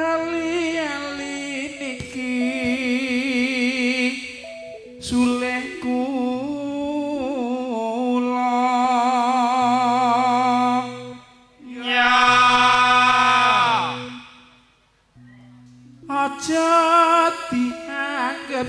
ali-ali niki suleh kula ya aja dianggap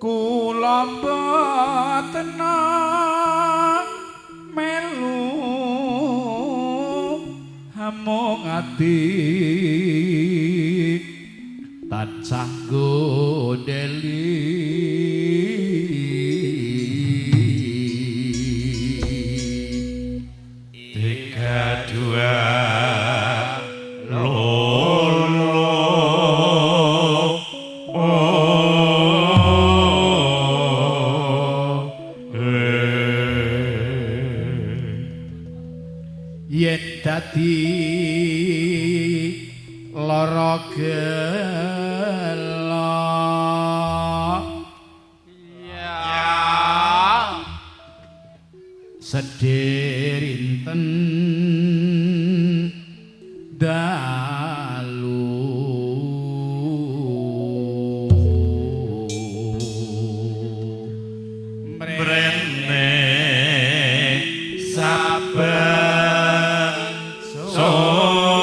kula mboten melu hamung ati tansah gondeli tiga dua yen dadi lara gelo ya sedirinten dalu mrene saben sore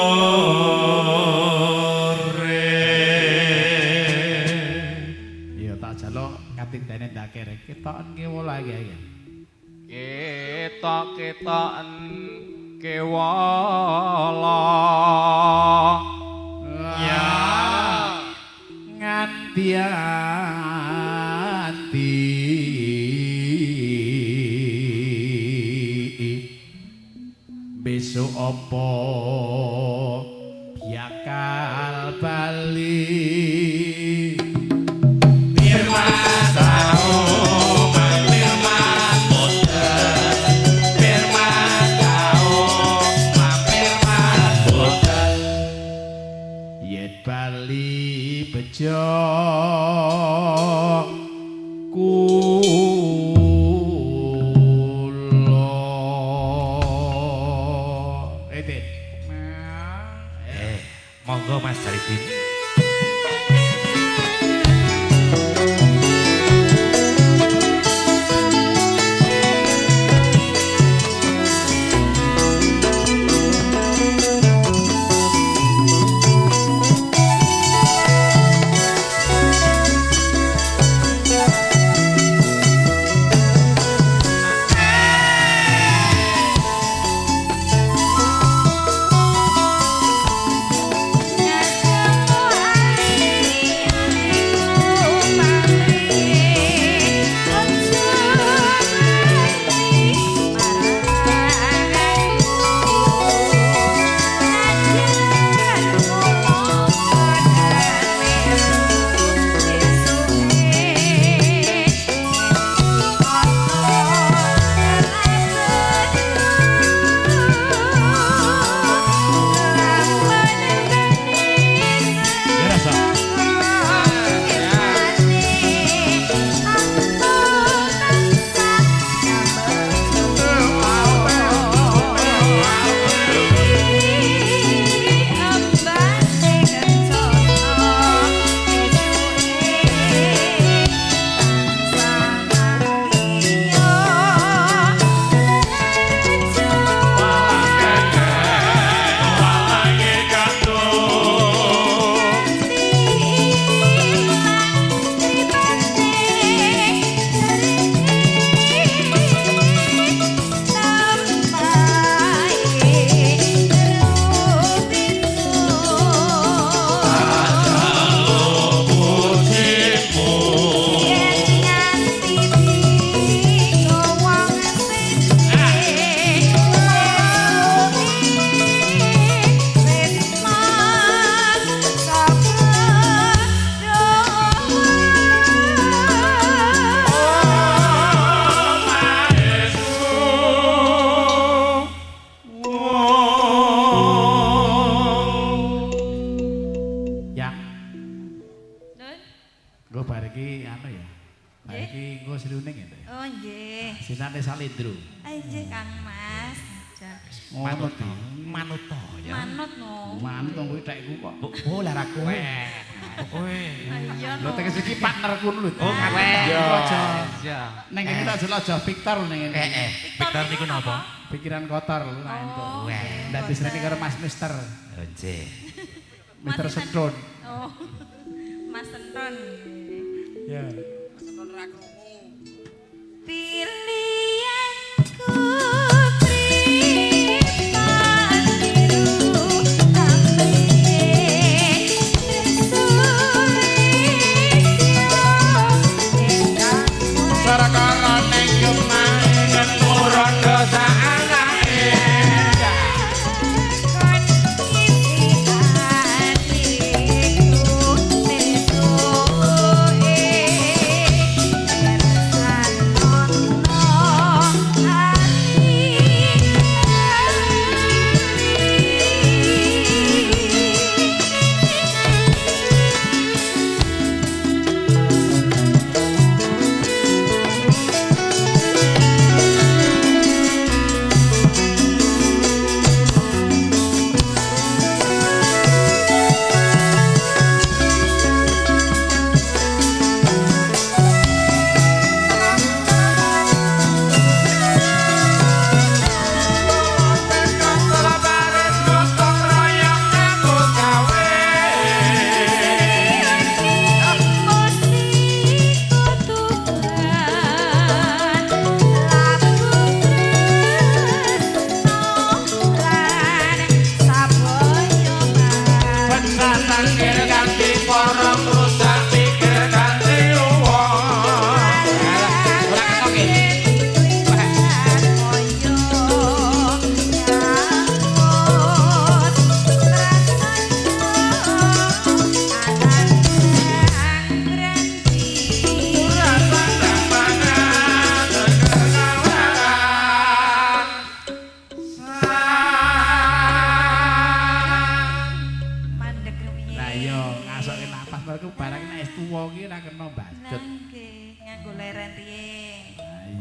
iya tak jaluk katindene ndakere ketoken kewala iki ya ketok-ketoken kewala ya nganti-anti besok apa bakal bali Firman tahu Firman boten Firman tahu Firman boten yen bali bejo monggo Mas Jaridin. Ngajeng nggih. Sisane Salendro. Nggih Kang Mas. Manut to. Manut to ya. Manut no. Manut kuwi tekku kok. Oh lah ra kowe. Kowe. Iya Lho no. tekes iki partnerku lho. Oh kowe. Iya. Ning kene tak jelok aja Victor ning ngene. Victor niku napa? Pikiran kotor lho nah entuk. Ndak disreni karo Mas Mister. Oh nggih. Mister Sedon. Oh. Mas Senton. Ya. Pilihanku pripat biru tapi Sarakara ning kemahen murah dosa anake.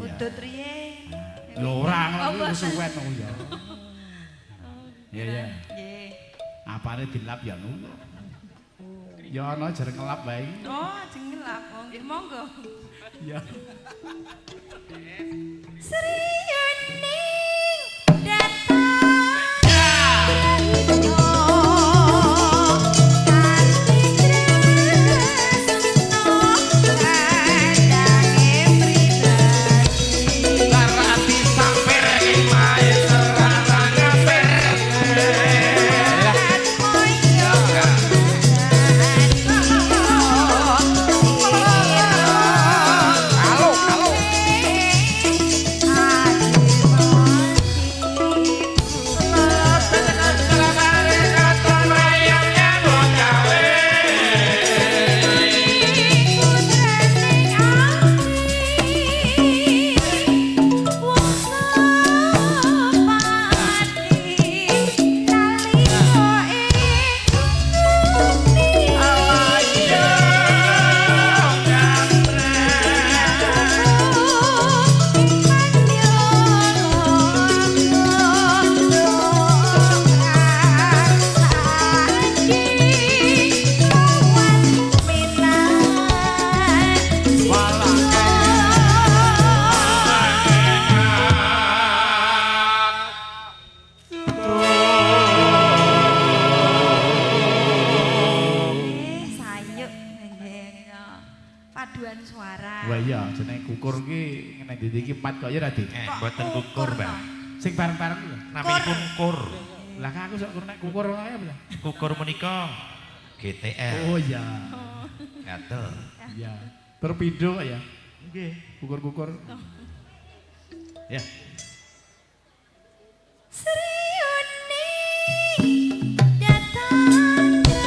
Udut riye. Lho ora ngono suwen kok ya. Iya ya. Nggih. Apane dilap ya ngono. Ya ana jereng ngelap wae. Oh, jengelap. Oh, nggih monggo. Ya. Sriyane datang kok ya Radi? Mboten kukur, Mbak. Sing bareng-bareng lho. Namipun kur. Lah aku sok nek kukur wae apa? Kukur menika GTL. Oh iya. Gatel. Iya. Torpedo kok ya. Nggih. Kukur-kukur. Ya. Sriyane datang le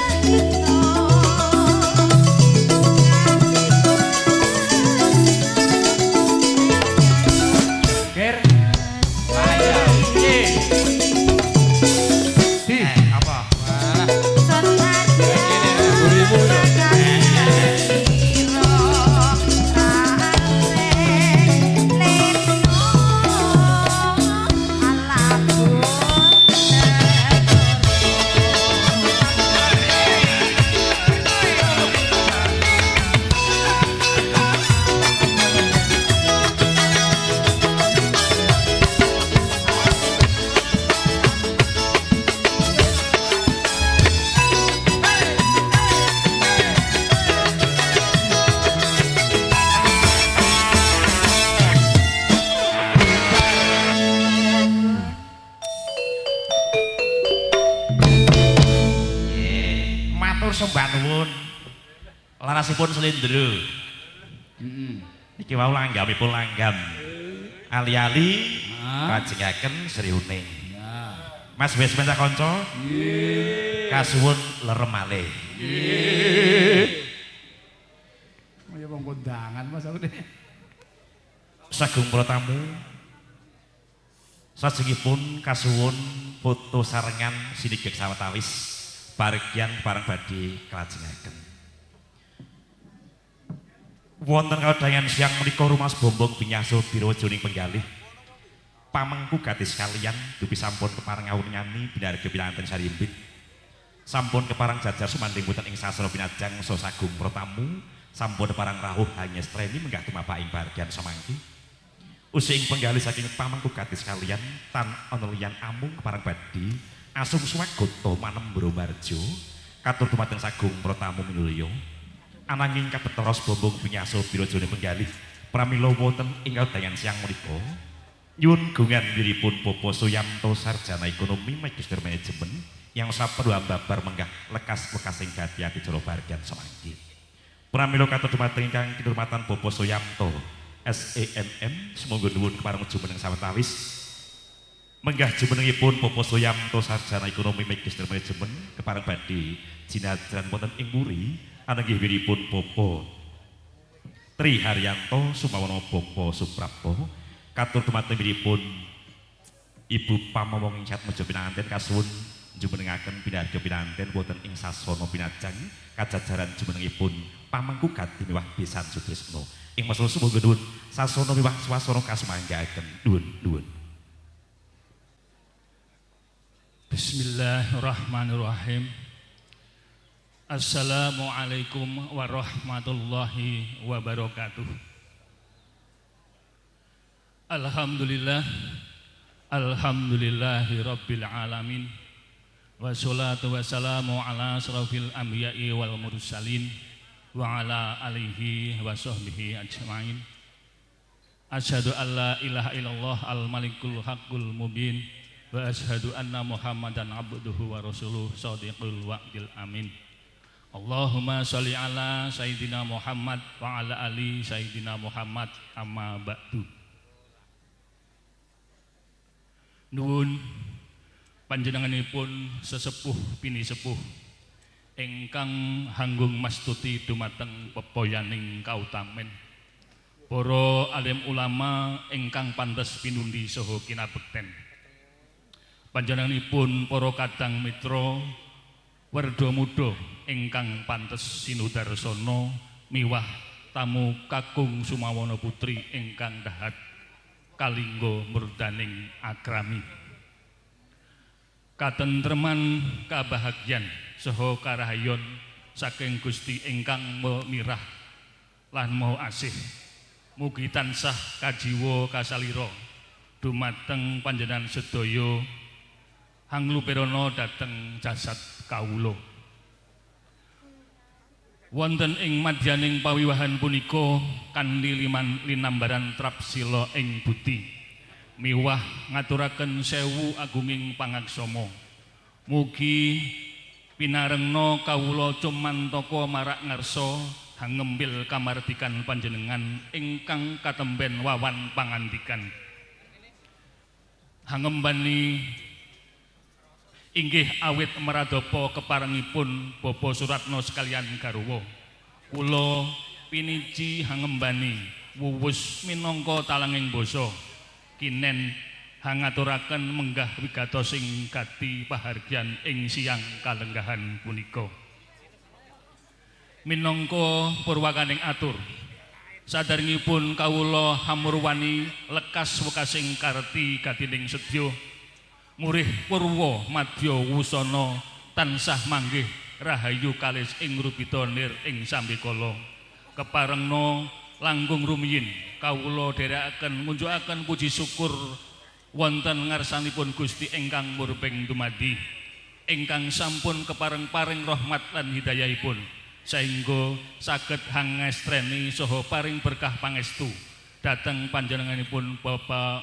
nuwun. Larasipun slendro. Iki wau langgamipun langgam. Ali-ali kajengaken Sriuning. Ya. Mas wis mencak kanca? Nggih. Kasuwun lerem malih. Kaya wong kondangan Mas aku nih. Sagung para tamu. Sajengipun kasuwun foto sarengan sinigek sawetawis baregyan bareng badhe kalajengaken. Wonten kadhayangan siang menika Rumas Bombong Binyaso Birojoning Penggalih. Pamengku gadis kalian dupi sampun kepareng ngawunyani binarga pinanten sarimbit. Sampun keparang jajar sumanding boten ing sastra pinajang so sagung protamu. Sampun keparang rawuh hanyestreni menggah tumapaking bahagian samangki. Using penggalih saking pamengku gadis kalian tan ana liyan amung keparang badhe asung swagoto manembro marjo katur dumateng sagung protamu minulya. Ananging kabetaros Bombong Binyaso Birojoning Penggalih pramila wonten ing dayangan siang menika nyuwun gungan wiripun Bapak Suyanto sarjana ekonomi magister manajemen yang saperlu ambabar menggah lekas-lekasing gati-ati jero bagian samangki. Pramila katur dumateng ingkang kinurmatan Bapak Suyanto SEMM semoga nuwun kepareng jumeneng sawetawis menggah jumenengipun Bapak Suyanto sarjana ekonomi magister manajemen kepareng badhe jinadran wonten ing muri ananging wiripun Bapak Tri Haryanto Sumawana Bapak Suprapto katur dumateng wiripun Ibu Pamomong Insyat Mojo Pinanganten kasuwun jumenengaken pinarga pinanganten wonten ing sasana pinajang kajajaran jumenengipun pamengku gati miwah Besan Sutrisno ing masala sumangga nuwun sasana miwah swasana kasumanggaken nuwun. Bismillahirrahmanirrahim. Assalamualaikum warahmatullahi wabarakatuh. Alhamdulillahi rabbil alamin. Wassalatu wassalamu ala asrafil anbiya'i wal mursalin wa ala alihi wa sahbihi ajmain. Asyhadu an la ilaha illallah al malikul haqqul mubin wa asyhadu anna muhammadan abduhu wa rasuluh shadiqul wa'dil amin. Allahumma sholli ala Sayyidina Muhammad wa ala ali Sayyidina Muhammad amma ba'du. Nuwun panjenenganipun sesepuh pini sepuh ingkang hanggung mastuti dumateng pepoyaning kautamen. Para alim ulama ingkang pantes pinundi saha kinabekten. Panjenenganipun para kadang mitra werda muda ingkang pantes sinudarsana miwah tamu kakung Sumawana Putri ingkang dahat kalingga murdaning agrami. Katentreman kabahagyan saha karahayon saking Gusti ingkang mirah lan maha asih mugi tansah kajiwa kasalira dumateng panjenengan sedaya hangluperana dhateng jasad kawula. Wonten ing madyaning pawiwahan punika kanthi linambaran trapsila ing budi miwah ngaturaken sewu agunging pangaksama. Mugi pinarengna kawula cumantaka marak ngarsa hangembil kamardikan panjenengan ingkang katemben wawan pangandikan. Hangembani inggih awit maradapa keparengipun Bapak Suratno sekalian garwa. Kula piniji hangembani wuwus minangka talanging basa kinen hangaturaken menggah wigatos sing gati pahargyan ing siang kalenggahan punika. Minangka purwakaning atur sadaringipun kawula hamurwani lekas wekasing karti gatining sedya murih purwa madya wusana tansah manggih rahayu kalis ing rubita nir ing sambikala. Keparengna langkung rumiyin kawula dherekaken ngunjukaken puji syukur wonten ngarsanipun Gusti ingkang murbeng dumadi ingkang sampun kepareng-paring rahmat lan hidayahipun saengga saged hangestreni saha paring berkah pangestu dhateng panjenenganipun Bapak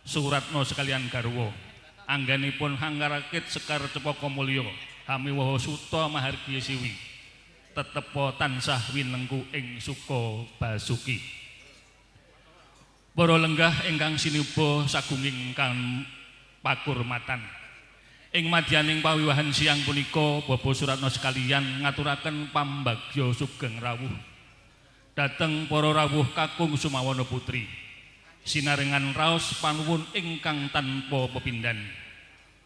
Suratno sekalian garwa. Anggenipun hanggarakit sekar cepaka mulya hamiwaha suta mahargya siwi tetepa tansah winengku ing suka basuki. Para lenggah ingkang sinuba sagunging kan pakurmatan. Ing madyaning pawiwahan siang punika Bapak Suratno sekalian ngaturaken pambagya sugeng rawuh dhateng para rawuh kakung Sumawana Putri. Sinarengan raos panuwun ingkang tanpa pepindhan.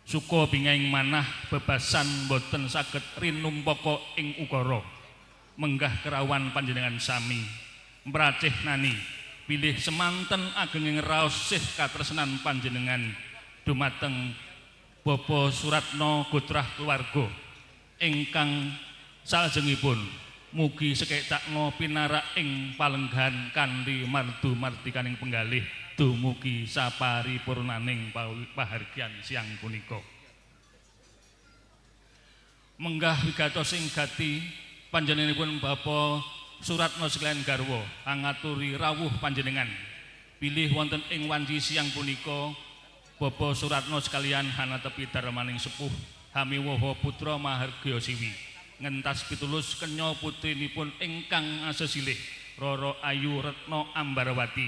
Suka bingahing manah bebasan boten saged rinumpaka ing ukara. Menggah kerawan panjenengan sami mracih nani pilih semanten agenging raos sih katresnan panjenengan dumateng Bapak Suratno Gotrah keluarga ingkang salajengipun mugi sekecakna pinarak ing palenggahan kanthi mardu mardikaning penggalih dumugi saparipurnaning pahargyan siang punika. Menggah wigatos ing gati panjenenganipun Bapak Suratno sekalian garwa angaturi rawuh panjenengan pilih wonten ing wanci siang punika Bapak Suratno sekalian hanatepi darmaning sepuh hamiwaha putra mahargya siwi ngentas pitulus kenya putrinipun ingkang asesilih Roro Ayu Retno Ambarawati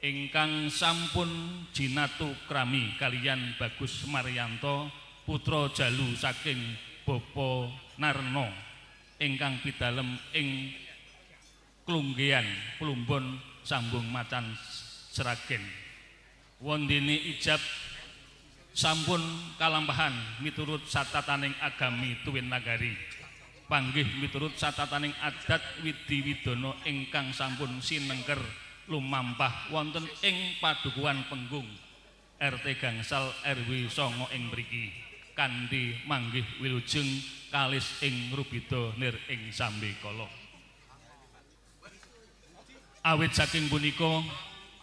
ingkang sampun jinatu krami kalian Bagus Maryanto putra jalu saking Bapak Narno ingkang pidalem ing Klunggean Plumbon sambung macan Seragen. Wondene ijab sampun kalampahan miturut satataning agami tuwin nagari. Panggih miturut satataning adat widi-widana ingkang sampun sinengker lumampah wonten ing padukuhan Penggung RT Gangsal RW 9 ing mriki kanthi manggih wilujeng kalis ing rubida nir ing sambekala. Awit saking punika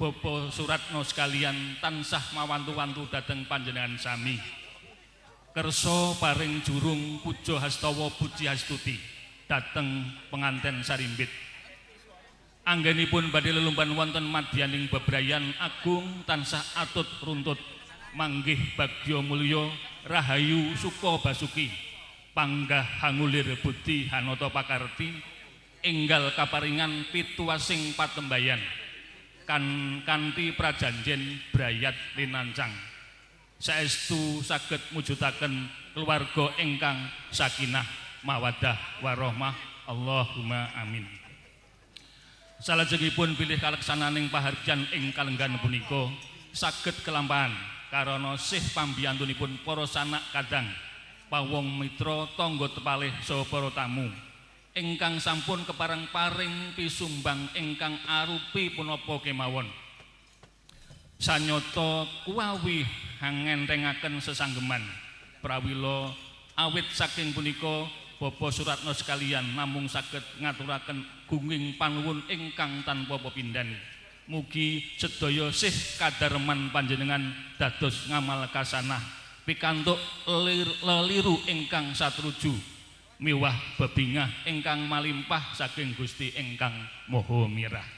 Bapak Suratno sekalian tansah mawantu-wantu dhateng panjenengan sami. Kersa paring jurung puja hastawa puji hastuti dhateng penganten sarimbit. Anggenipun badhe lelumban wonten madyaning bebrayan agung tansah atut runtut manggih bagya mulya rahayu suka basuki panggah hangulir budi hanata pakarti enggal kaparingan pituasing patembayan kanthi prajanjen brayat linancang saestu saged mujudaken keluarga ingkang sakinah mawaddah warahmah Allahumma amin. Salajengipun bilih kaleksananing pahargyan ing kalenggan punika saged kelampahan karana sih pambiyantunipun para sanak kadang pawong mitra tangga tepalih saha para tamu ingkang sampun kepareng-paring pisumbang ingkang arupi punapa kemawon. Sanyata kuwawi ngentengaken sesanggeman prawila awit saking punika Bapak Suratno sekalian namung saged ngaturaken gunging panuwun ingkang tanpa pepindhan. Mugi sedaya sih kadarman panjenengan dados ngamal kasanah pikantuk leliru ingkang satruju miwah bebingah ingkang malimpah saking Gusti ingkang Maha Mirah.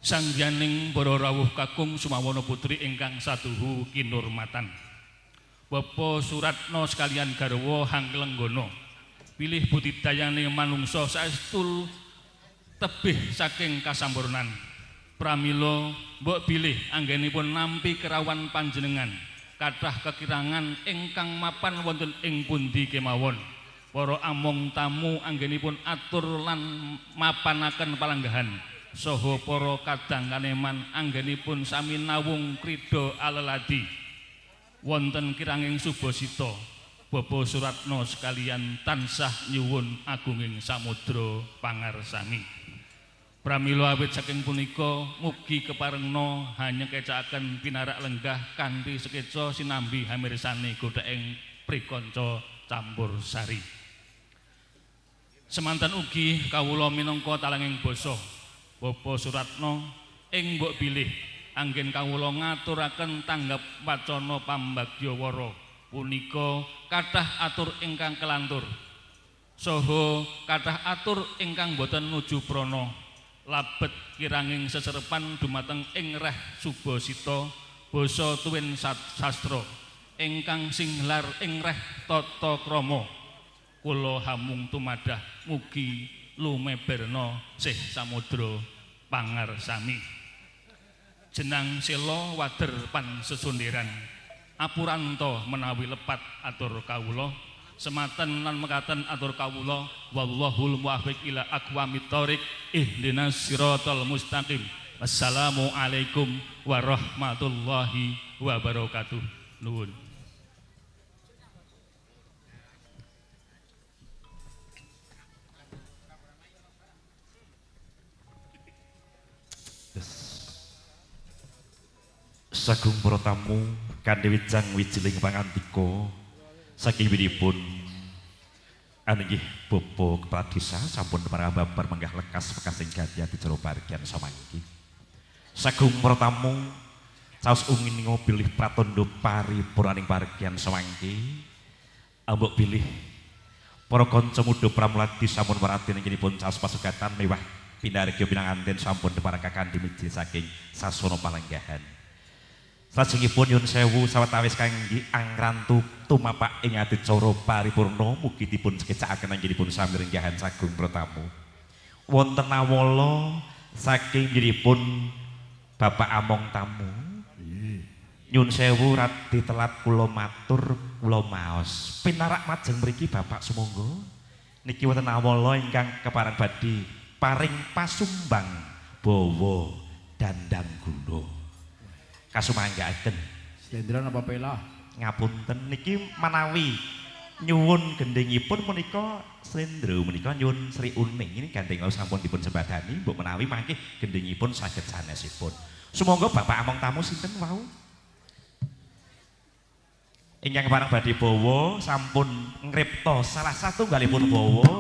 Sangyaning para rawuh kakung Sumawana Putri ingkang saduhu kinurmatan. Bapak Suratno sekalian garwa hanglenggana pilih budidayane manungsa saestu tebih saking kasampurnan. Pramila mbok bilih anggenipun nampi kerawan panjenengan kathah kekirangan ingkang mapan wonten ing pundi kemawon. Para among tamu anggenipun atur lan mapanaken palanggahan saha para kadang kaneman anggenipun sami nawung krida aleladi wonten kiranging subasita. Bapak Suratno sekalian tansah nyuwun agunging samudra pangarsani. Pramila awit saking punika mugi keparengna hanyekekaken pinarak lenggah kanthi sekeca sinambi hamirsani godheng prikanca campursari. Semanten ugi kawula minangka talanging basa Bapak Suratno ing mbok bilih anggen kawula ngaturaken tanggap wacana pambagyawara punika kathah atur ingkang kelantur saha kathah atur ingkang boten nuju prana. Labet kiranging seserepan dumateng ing reh subasita basa tuwin sastra ingkang singlar ing reh tata krama kula hamung tumadah mugi lumeberna sih samudra pangarsami. Jenang sela wader pan sesonderan apuranto menawi lepat atur kawula sematen lan mekaten atur kawula wallahul muwaffiq ila aqwamit thoriq ihdinas siratal mustaqim. Wassalamualaikum warahmatullahi wabarakatuh. Nuwun. Sagung para tamu kanthi wijang wijiling pangandika saking winipun anggih Bapak Kepala Desa sampun parababar menggah lekas pekasing gadya dicara pargian samangki. Sagung para tamu saos ungin bilih pratandha paripurnaning pargian samangki ambok bilih para kanca mudha pramuladi sampun warati ningginipun saos pasugatan mewah pindarga pinanganten sampun deparakaken dimiji saking sasana palenggahan. Salajengipun nyuwun sewu sawetawis kangge angrantu tumapak ing adicara paripurna mugi dipun sekecakaken anggenipun samirenggahan sagung pratamu. Wonten awala saking ngginipun Bapak Among tamu. Nyuwun sewu radi telat kula matur kula maos. Pinarak majeng mriki Bapak sumangga niki wonten awala ingkang kepareng badhe paring pasumbang bawa dandang gula. Kasumanggaken Slendra napa pela? Ngapunten niki manawi nyuwun gendhengipun menika slendra menika nyuwun Sri Uning ini gandeng sampun dipun sembadani mbok menawi mangke gendhengipun saged sanesipun. Sumangga Bapak Among tamu sinten wau? Ingkang pareng badhe bawa sampun ngripta salah satunggalipun bawa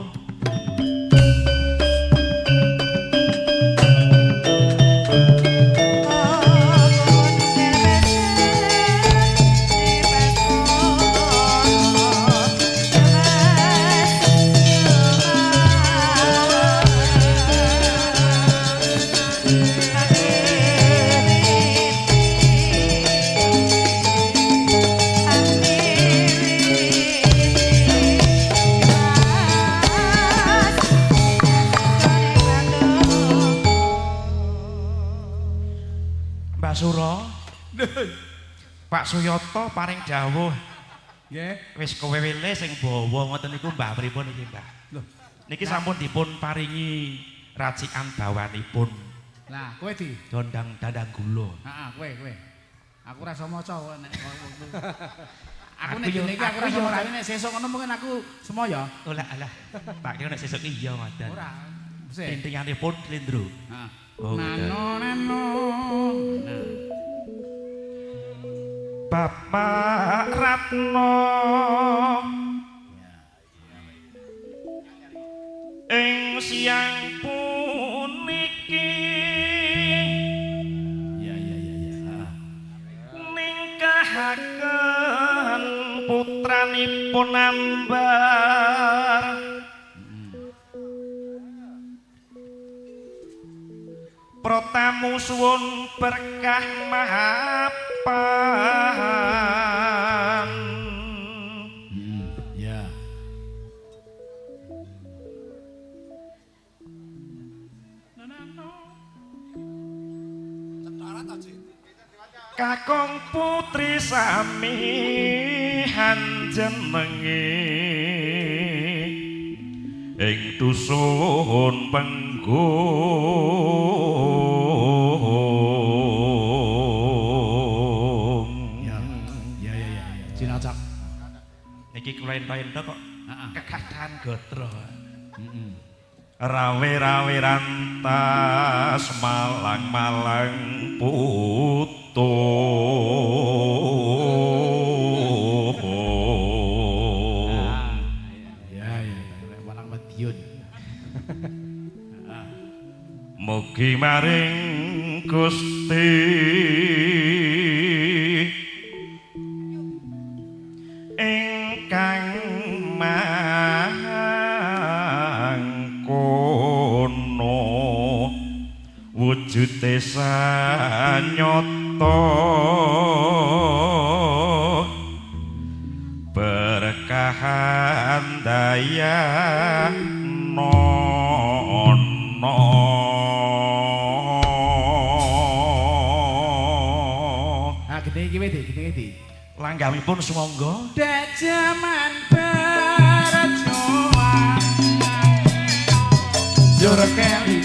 Sura. Pak Suyata paring dawuh. Nggih. Wis kowe wile sing bawa ngoten niku Mbah pripun iki, Mbah? Lho, niki sampun dipun paringi racikan bawanipun. lah kowe di Dondang dandang gula. Heeh, kowe. Aku ora iso maca nek aku Aku nek yo- dene iki aku ora aku iso yo- maca nek sesuk ngono mungkin aku semaya. Olah alah. Tak kira nek sesuk iya ngoten. Ora. Sik. Tintinganipun Lendro. Heeh. Oh, Nano nano. Nah. Bapak Ratno ing siang puniki Ya. ningkahaken putranipun Ambar Protamu suwun berkah mahapan Ya. kakung putri sami hanjenenge ing dusun Penggung. Ya. Cinacak. Niki kula ento-ento kok Heeh. kekadahan gatra. Heeh. Rawe-rawe rantas malang-malang putung. Ya. Walang Madiun. Mugi maring Gusti ingkang mangkono wujude sanyata berkahan jaya nono gede iki wedi, gede iki. langgamipun sumangga Dak jaman barajoan Jur keli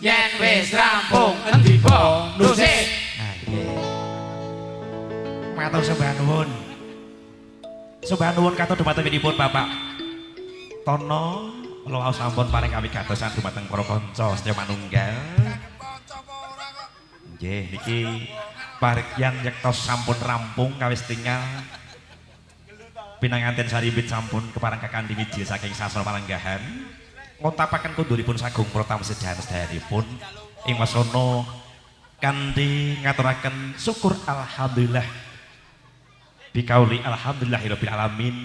yen wis rampung endika nusik. Matur sembah nuwun. Sembah nuwun katur dumateng pinipun Bapak Tono kula sampun paring kawigatosan dumateng para kanca sedaya manunggal. Nggih niki parigyan yektos sampun rampung kawis tinggal pinanganten sarimbit sampun keparang kakandhi miji saking sastra palenggahan. Ngontapaken konduripun sagung protam sedayan-sedayanipun ing wasana kanthi ngaturaken syukur alhamdulillah bikauli alhamdulillahirabbil alamin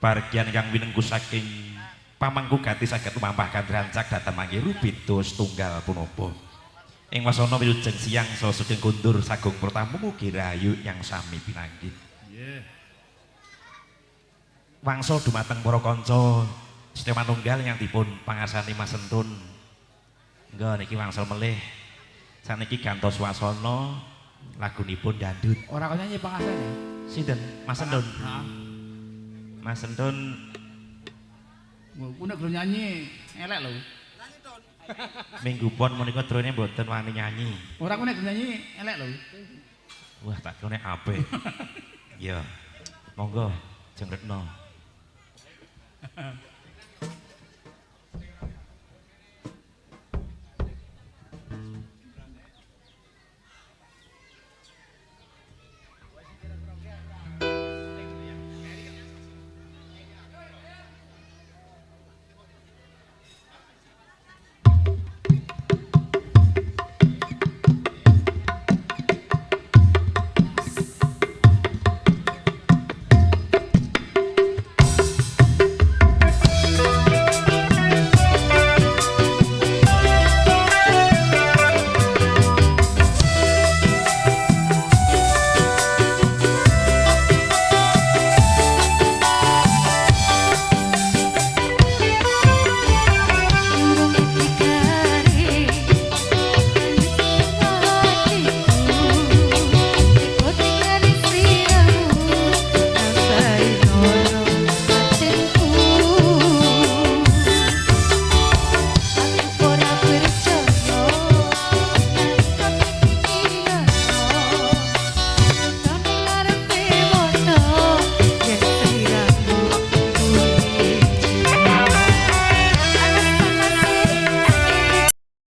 bagian kang winengku saking pamangku gati saged tumampahaken rancak dhateng mangke rupido setunggal punapa ing wasana wilujeng siang saha sugeng kundur sagung pertamu mugi rahayu yang sami pinanggih wangsul dumateng para kanca sedaya manunggal yang dipun pangarsani Mas Entun engko niki wangsul melih saniki gantos wasana lagunipun dandut Ora kok nyanyi pangasane. sinten Mas Entun Heeh. Mas Entun Ku nek gelem nyanyi elek lho. minggu pon menika drone mboten wani nyanyi. Ora ku nek gelem nyanyi elek lho. Wah tak kene apik. Ya. Monggo jengretno.